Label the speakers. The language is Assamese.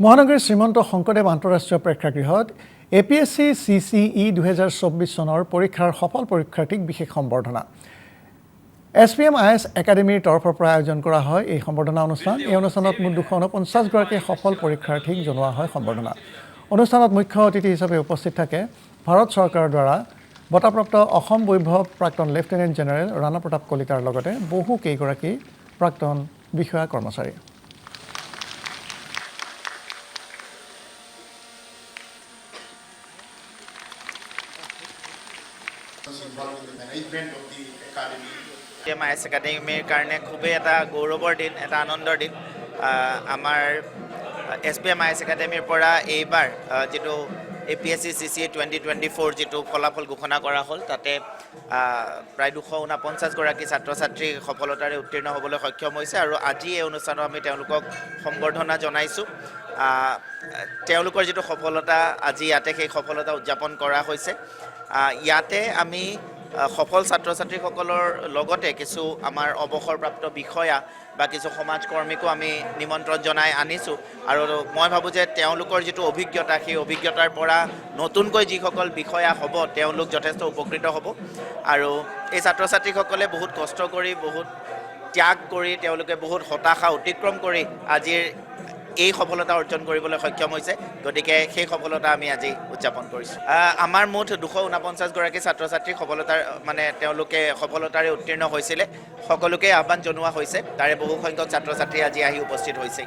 Speaker 1: মহানগৰীৰ শ্ৰীমন্ত শংকৰদেৱ আন্তঃৰাষ্ট্ৰীয় প্ৰেক্ষাগৃহত APSC CCE 2024 চনৰ পৰীক্ষাৰ সফল পৰীক্ষাৰ্থীক বিশেষ সম্বৰ্ধনা SPM IS একাডেমীৰ তৰফৰ পৰা আয়োজন কৰা হয় এই সম্বৰ্ধনা অনুষ্ঠান। এই অনুষ্ঠানত মুঠ 249 গৰাকী সফল পৰীক্ষাৰ্থীক জনোৱা হয় সম্বৰ্ধনা। অনুষ্ঠানত মুখ্য অতিথি হিচাপে উপস্থিত থাকে ভাৰত চৰকাৰৰ দ্বাৰা বঁটাপ্ৰাপ্ত অসম বৈভৱ প্ৰাক্তন লেফটেনেণ্ট জেনেৰেল ৰাণা প্ৰতাপ কলিতাৰ লগতে বহু কেইগৰাকী প্ৰাক্তন বিষয়া কৰ্মচাৰী।
Speaker 2: SPM IS একাডেমীৰ কাৰণে খুবেই এটা গৌৰৱৰ দিন, এটা আনন্দৰ দিন। আমাৰ SPM IS একাডেমীৰ পৰা এইবাৰ যিটো APSC CCE 2024 যিটো ফলাফল ঘোষণা কৰা হ'ল, তাতে প্ৰায় 249 গৰাকী ছাত্ৰ ছাত্ৰী সফলতাৰে উত্তীৰ্ণ হ'বলৈ সক্ষম হৈছে আৰু আজি এই অনুষ্ঠানত আমি তেওঁলোকক সম্বৰ্ধনা জনাইছোঁ। তেওঁলোকৰ যিটো সফলতা আজি ইয়াতে সেই সফলতা উদযাপন কৰা হৈছে। ইয়াতে আমি সফল ছাত্ৰ ছাত্ৰীসকলৰ লগতে কিছু আমাৰ অৱসৰপ্ৰাপ্ত বিষয়া বা কিছু সমাজকৰ্মীকো আমি নিমন্ত্ৰণ জনাই আনিছোঁ আৰু মই ভাবোঁ যে তেওঁলোকৰ যিটো অভিজ্ঞতা সেই অভিজ্ঞতাৰ পৰা নতুনকৈ যিসকল বিষয়া হ'ব তেওঁলোক যথেষ্ট উপকৃত হ'ব আৰু এই ছাত্ৰ ছাত্ৰীসকলে বহুত কষ্ট কৰি, বহুত ত্যাগ কৰি, তেওঁলোকে বহুত হতাশা অতিক্ৰম কৰি আজিৰ এই সফলতা অৰ্জন কৰিবলৈ সক্ষম হৈছে। গতিকে সেই সফলতা আমি আজি উদযাপন কৰিছোঁ। আমাৰ মুঠ 249 গৰাকী ছাত্ৰ ছাত্ৰী তেওঁলোকে সফলতাৰে উত্তীৰ্ণ হৈছিলে। সকলোকে আহ্বান জনোৱা হৈছে, তাৰে বহু সংখ্যক ছাত্ৰ ছাত্ৰী আজি আহি উপস্থিত হৈছে।